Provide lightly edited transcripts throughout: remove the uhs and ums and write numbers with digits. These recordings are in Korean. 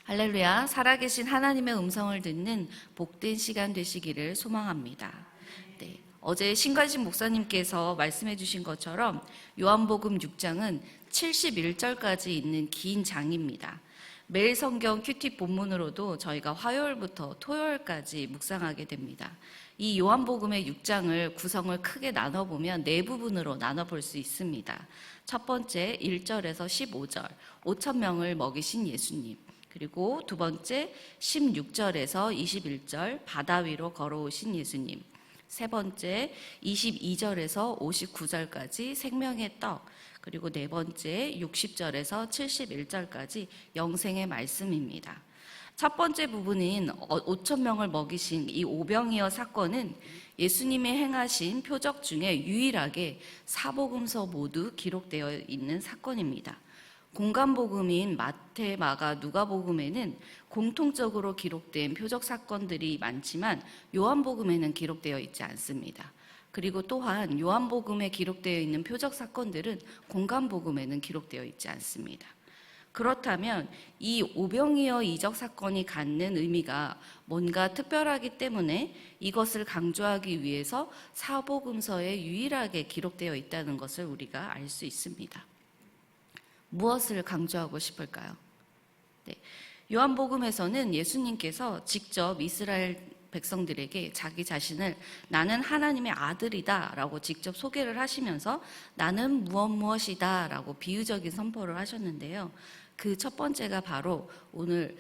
할렐루야, 살아계신 하나님의 음성을 듣는 복된 시간 되시기를 소망합니다. 네, 어제 신관심 목사님께서 말씀해 주신 것처럼 요한복음 6장은 71절까지 있는 긴 장입니다. 매일 성경 큐티 본문으로도 저희가 화요일부터 토요일까지 묵상하게 됩니다. 이 요한복음의 6장을 구성을 크게 나눠보면 네 부분으로 나눠볼 수 있습니다. 첫 번째 1절에서 15절, 5,000명을 먹이신 예수님. 그리고 두 번째 16절에서 21절 바다 위로 걸어오신 예수님. 세 번째 22절에서 59절까지 생명의 떡. 그리고 네 번째 60절에서 71절까지 영생의 말씀입니다. 첫 번째 부분인 5,000명을 먹이신 이 오병이어 사건은 예수님이 행하신 표적 중에 유일하게 사복음서 모두 기록되어 있는 사건입니다. 공간복음인 마태, 마가, 누가복음에는 공통적으로 기록된 표적 사건들이 많지만 요한복음에는 기록되어 있지 않습니다. 그리고 또한 요한복음에 기록되어 있는 표적 사건들은 공간복음에는 기록되어 있지 않습니다. 그렇다면 이 오병이어 이적 사건이 갖는 의미가 뭔가 특별하기 때문에 이것을 강조하기 위해서 사복음서에 유일하게 기록되어 있다는 것을 우리가 알 수 있습니다. 무엇을 강조하고 싶을까요? 네, 요한복음에서는 예수님께서 직접 이스라엘 백성들에게 자기 자신을 나는 하나님의 아들이다 라고 직접 소개를 하시면서 나는 무엇이다 라고 비유적인 선포를 하셨는데요. 그 첫 번째가 바로 오늘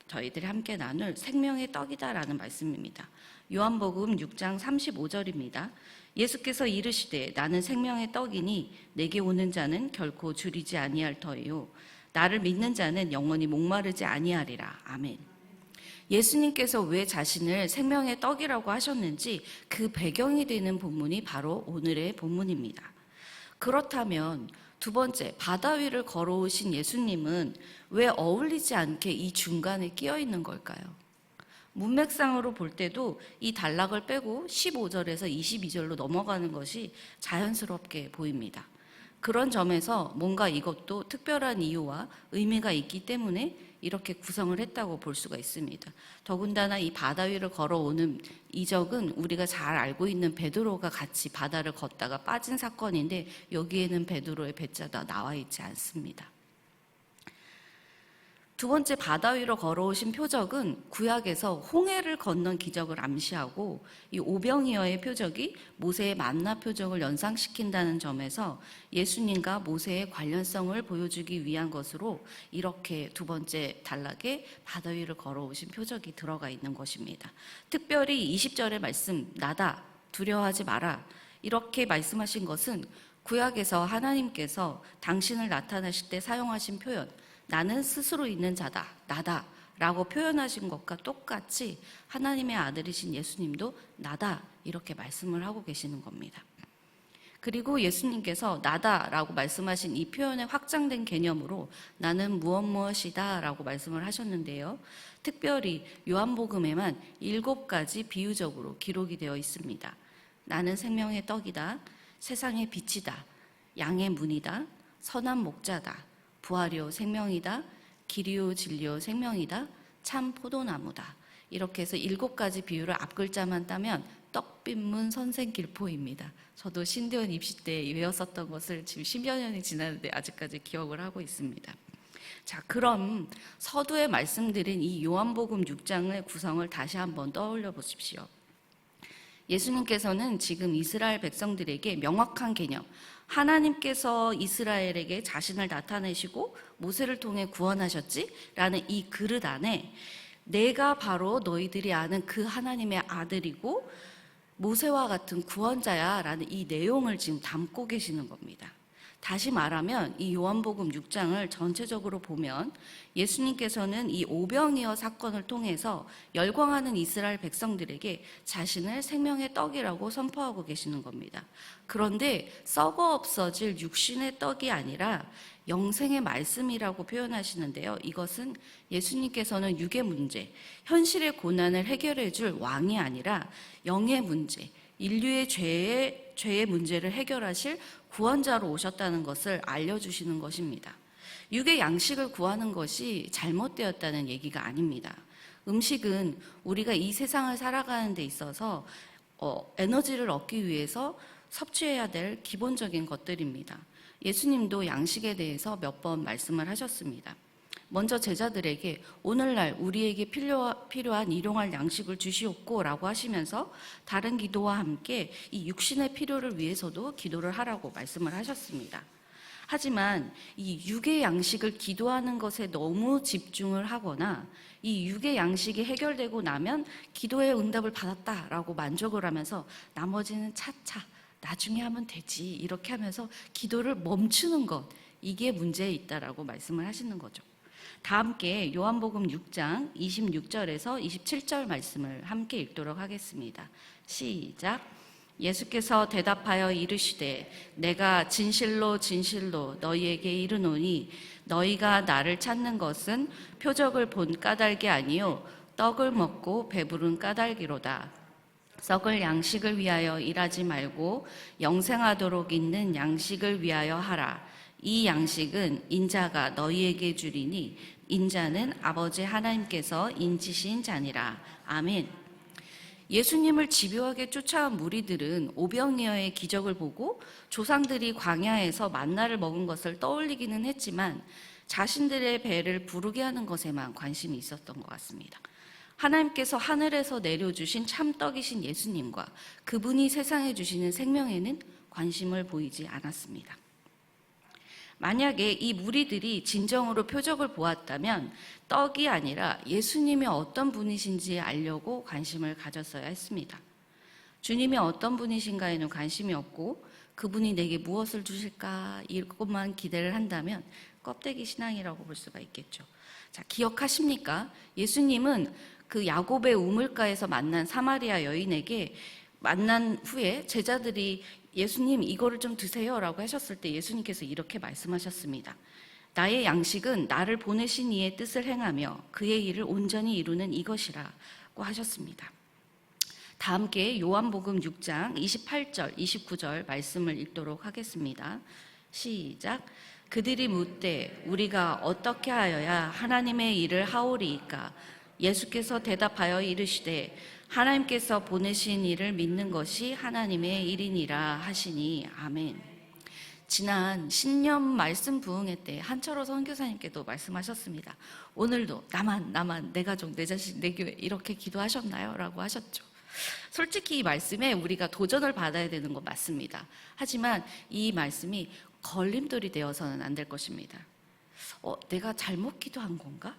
저희들이 함께 나눌 생명의 떡이다 라는 말씀입니다. 요한복음 6장 35절입니다. 예수께서 이르시되 나는 생명의 떡이니 내게 오는 자는 결코 줄이지 아니할 터이요 나를 믿는 자는 영원히 목마르지 아니하리라. 아멘. 예수님께서 왜 자신을 생명의 떡이라고 하셨는지 그 배경이 되는 본문이 바로 오늘의 본문입니다. 그렇다면 두 번째, 바다 위를 걸어오신 예수님은 왜 어울리지 않게 이 중간에 끼어 있는 걸까요? 문맥상으로 볼 때도 이 단락을 빼고 15절에서 22절로 넘어가는 것이 자연스럽게 보입니다. 그런 점에서 뭔가 이것도 특별한 이유와 의미가 있기 때문에 이렇게 구성을 했다고 볼 수가 있습니다. 더군다나 이 바다 위를 걸어오는 이적은 우리가 잘 알고 있는 베드로가 같이 바다를 걷다가 빠진 사건인데 여기에는 베드로의 배자가 나와 있지 않습니다. 두 번째 바다 위로 걸어오신 표적은 구약에서 홍해를 건넌 기적을 암시하고 이 오병이어의 표적이 모세의 만나 표적을 연상시킨다는 점에서 예수님과 모세의 관련성을 보여주기 위한 것으로 이렇게 두 번째 단락에 바다 위를 걸어오신 표적이 들어가 있는 것입니다. 특별히 20절의 말씀 나다 두려워하지 마라 이렇게 말씀하신 것은 구약에서 하나님께서 당신을 나타내실 때 사용하신 표현 나는 스스로 있는 자다, 나다 라고 표현하신 것과 똑같이 하나님의 아들이신 예수님도 나다 이렇게 말씀을 하고 계시는 겁니다. 그리고 예수님께서 나다 라고 말씀하신 이 표현의 확장된 개념으로 나는 무엇이다 라고 말씀을 하셨는데요. 특별히 요한복음에만 7가지 비유적으로 기록이 되어 있습니다. 나는 생명의 떡이다, 세상의 빛이다, 양의 문이다, 선한 목자다, 부활이요 생명이다, 길이요 진리요 생명이다, 참 포도나무다. 이렇게 해서 7가지 비유를 앞글자만 따면 떡빛문 선생길포입니다. 저도 신대원 입시 때 외웠었던 것을 지금 10여 년이 지났는데 아직까지 기억을 하고 있습니다. 자, 그럼 서두에 말씀드린 이 요한복음 6장의 구성을 다시 한번 떠올려 보십시오. 예수님께서는 지금 이스라엘 백성들에게 명확한 개념, 하나님께서 이스라엘에게 자신을 나타내시고 모세를 통해 구원하셨지? 라는 이 그릇 안에 내가 바로 너희들이 아는 그 하나님의 아들이고 모세와 같은 구원자야 라는 이 내용을 지금 담고 계시는 겁니다. 다시 말하면 이 요한복음 6장을 전체적으로 보면 예수님께서는 이 오병이어 사건을 통해서 열광하는 이스라엘 백성들에게 자신을 생명의 떡이라고 선포하고 계시는 겁니다. 그런데 썩어 없어질 육신의 떡이 아니라 영생의 말씀이라고 표현하시는데요. 이것은 예수님께서는 육의 문제, 현실의 고난을 해결해 줄 왕이 아니라 영의 문제, 인류의 죄의 문제를 해결하실 구원자로 오셨다는 것을 알려주시는 것입니다. 육의 양식을 구하는 것이 잘못되었다는 얘기가 아닙니다. 음식은 우리가 이 세상을 살아가는 데 있어서 에너지를 얻기 위해서 섭취해야 될 기본적인 것들입니다. 예수님도 양식에 대해서 몇 번 말씀을 하셨습니다. 먼저 제자들에게 오늘날 우리에게 필요한 일용할 양식을 주시옵고 라고 하시면서 다른 기도와 함께 이 육신의 필요를 위해서도 기도를 하라고 말씀을 하셨습니다. 하지만 이 육의 양식을 기도하는 것에 너무 집중을 하거나 이 육의 양식이 해결되고 나면 기도의 응답을 받았다라고 만족을 하면서 나머지는 차차 나중에 하면 되지 이렇게 하면서 기도를 멈추는 것, 이게 문제에 있다라고 말씀을 하시는 거죠. 다 함께 요한복음 6장 26절에서 27절 말씀을 함께 읽도록 하겠습니다. 시작. 예수께서 대답하여 이르시되 내가 진실로 진실로 너희에게 이르노니 너희가 나를 찾는 것은 표적을 본 까닭이 아니요 떡을 먹고 배부른 까닭이로다. 썩을 양식을 위하여 일하지 말고 영생하도록 있는 양식을 위하여 하라. 이 양식은 인자가 너희에게 주리니 인자는 아버지 하나님께서 인치신 자니라. 아멘. 예수님을 집요하게 쫓아온 무리들은 오병이어의 기적을 보고 조상들이 광야에서 만나를 먹은 것을 떠올리기는 했지만 자신들의 배를 부르게 하는 것에만 관심이 있었던 것 같습니다. 하나님께서 하늘에서 내려주신 참떡이신 예수님과 그분이 세상에 주시는 생명에는 관심을 보이지 않았습니다. 만약에 이 무리들이 진정으로 표적을 보았다면 떡이 아니라 예수님이 어떤 분이신지 알려고 관심을 가졌어야 했습니다. 주님이 어떤 분이신가에는 관심이 없고 그분이 내게 무엇을 주실까 이것만 기대를 한다면 껍데기 신앙이라고 볼 수가 있겠죠. 자, 기억하십니까? 예수님은 그 야곱의 우물가에서 만난 사마리아 여인에게 만난 후에 제자들이 예수님 이거를 좀 드세요 라고 하셨을 때 예수님께서 이렇게 말씀하셨습니다. 나의 양식은 나를 보내신 이의 뜻을 행하며 그의 일을 온전히 이루는 이것이라고 하셨습니다. 다 함께 요한복음 6장 28절 29절 말씀을 읽도록 하겠습니다. 시작. 그들이 묻되 우리가 어떻게 하여야 하나님의 일을 하오리이까? 예수께서 대답하여 이르시되 하나님께서 보내신 이를 믿는 것이 하나님의 일이니라 하시니 아멘. 지난 신년 말씀 부흥회 때 한철호 선교사님께도 말씀하셨습니다. 오늘도 나만 내 가족 내 자식 내 교회 이렇게 기도하셨나요? 라고 하셨죠. 솔직히 이 말씀에 우리가 도전을 받아야 되는 건 맞습니다. 하지만 이 말씀이 걸림돌이 되어서는 안 될 것입니다. 내가 잘못 기도한 건가?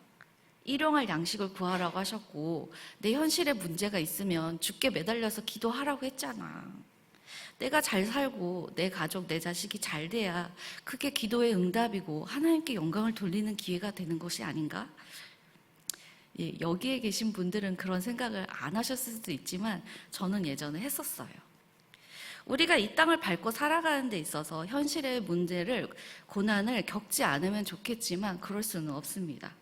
일용할 양식을 구하라고 하셨고 내 현실에 문제가 있으면 주께 매달려서 기도하라고 했잖아. 내가 잘 살고 내 가족, 내 자식이 잘 돼야 그게 기도의 응답이고 하나님께 영광을 돌리는 기회가 되는 것이 아닌가? 예, 여기에 계신 분들은 그런 생각을 안 하셨을 수도 있지만 저는 예전에 했었어요. 우리가 이 땅을 밟고 살아가는 데 있어서 현실의 문제를, 고난을 겪지 않으면 좋겠지만 그럴 수는 없습니다.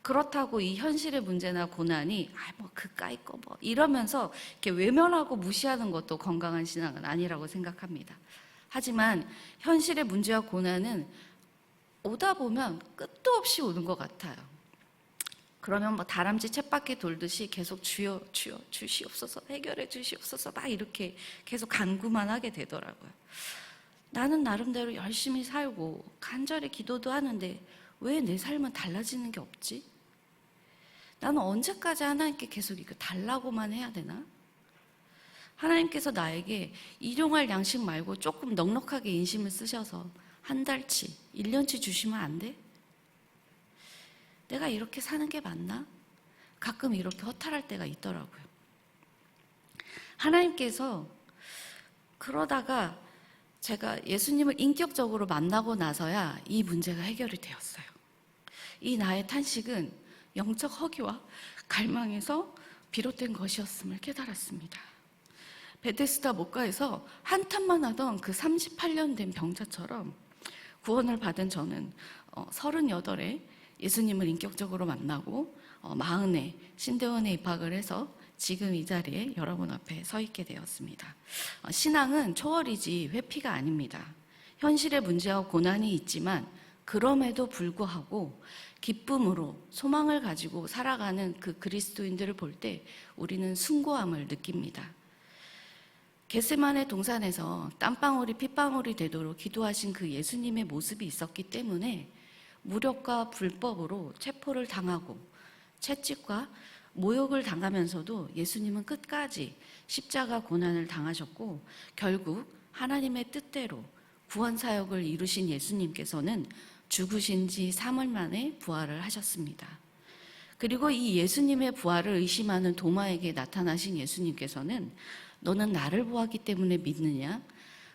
그렇다고 이 현실의 문제나 고난이 그까이 거 이러면서 이렇게 외면하고 무시하는 것도 건강한 신앙은 아니라고 생각합니다. 하지만 현실의 문제와 고난은 오다 보면 끝도 없이 오는 것 같아요. 그러면 다람쥐 쳇바퀴 돌듯이 계속 주여 주시옵소서, 해결해 주시옵소서 막 이렇게 계속 간구만 하게 되더라고요. 나는 나름대로 열심히 살고 간절히 기도도 하는데 왜 내 삶은 달라지는 게 없지? 나는 언제까지 하나님께 계속 이거 달라고만 해야 되나? 하나님께서 나에게 일용할 양식 말고 조금 넉넉하게 인심을 쓰셔서 한 달치, 1년치 주시면 안 돼? 내가 이렇게 사는 게 맞나? 가끔 이렇게 허탈할 때가 있더라고요. 하나님께서 그러다가 제가 예수님을 인격적으로 만나고 나서야 이 문제가 해결이 되었어요. 이 나의 탄식은 영적 허기와 갈망에서 비롯된 것이었음을 깨달았습니다. 베데스다 목가에서 한탄만 하던 그 38년 된 병자처럼 구원을 받은 저는 38에 예수님을 인격적으로 만나고 40에 신대원에 입학을 해서 지금 이 자리에 여러분 앞에 서 있게 되었습니다. 신앙은 초월이지 회피가 아닙니다. 현실의 문제와 고난이 있지만 그럼에도 불구하고 기쁨으로 소망을 가지고 살아가는 그 그리스도인들을 볼 때 우리는 숭고함을 느낍니다. 겟세마네 동산에서 땀방울이 핏방울이 되도록 기도하신 그 예수님의 모습이 있었기 때문에 무력과 불법으로 체포를 당하고 채찍과 모욕을 당하면서도 예수님은 끝까지 십자가 고난을 당하셨고 결국 하나님의 뜻대로 구원 사역을 이루신 예수님께서는 죽으신 지 3일 만에 부활을 하셨습니다. 그리고 이 예수님의 부활을 의심하는 도마에게 나타나신 예수님께서는 너는 나를 보았기 때문에 믿느냐?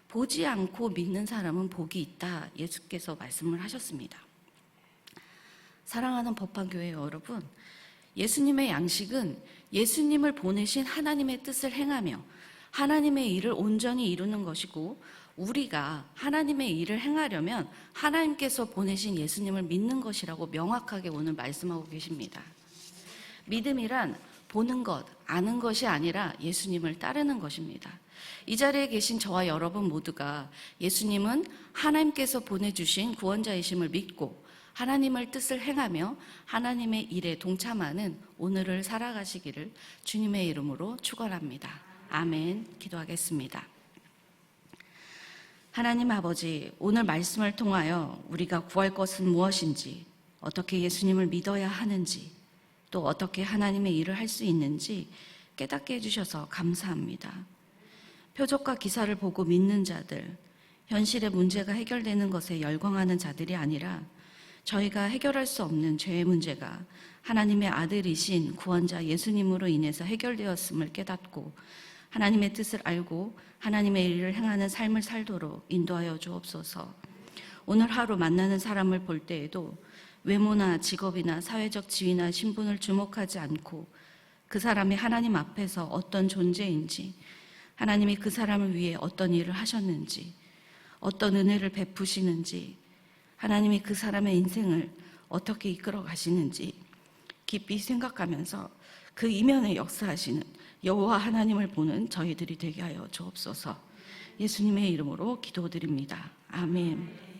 보지 않고 믿는 사람은 복이 있다. 예수께서 말씀을 하셨습니다. 사랑하는 법화교회 여러분, 예수님의 양식은 예수님을 보내신 하나님의 뜻을 행하며 하나님의 일을 온전히 이루는 것이고 우리가 하나님의 일을 행하려면 하나님께서 보내신 예수님을 믿는 것이라고 명확하게 오늘 말씀하고 계십니다. 믿음이란 보는 것, 아는 것이 아니라 예수님을 따르는 것입니다. 이 자리에 계신 저와 여러분 모두가 예수님은 하나님께서 보내주신 구원자이심을 믿고 하나님의 뜻을 행하며 하나님의 일에 동참하는 오늘을 살아가시기를 주님의 이름으로 축원합니다. 아멘. 기도하겠습니다. 하나님 아버지, 오늘 말씀을 통하여 우리가 구할 것은 무엇인지, 어떻게 예수님을 믿어야 하는지, 또 어떻게 하나님의 일을 할 수 있는지 깨닫게 해주셔서 감사합니다. 표적과 기사를 보고 믿는 자들, 현실의 문제가 해결되는 것에 열광하는 자들이 아니라 저희가 해결할 수 없는 죄의 문제가 하나님의 아들이신 구원자 예수님으로 인해서 해결되었음을 깨닫고 하나님의 뜻을 알고 하나님의 일을 행하는 삶을 살도록 인도하여 주옵소서. 오늘 하루 만나는 사람을 볼 때에도 외모나 직업이나 사회적 지위나 신분을 주목하지 않고 그 사람이 하나님 앞에서 어떤 존재인지, 하나님이 그 사람을 위해 어떤 일을 하셨는지, 어떤 은혜를 베푸시는지, 하나님이 그 사람의 인생을 어떻게 이끌어 가시는지 깊이 생각하면서 그 이면에 역사하시는 여호와 하나님을 보는 저희들이 되게 하여 주옵소서. 예수님의 이름으로 기도드립니다. 아멘.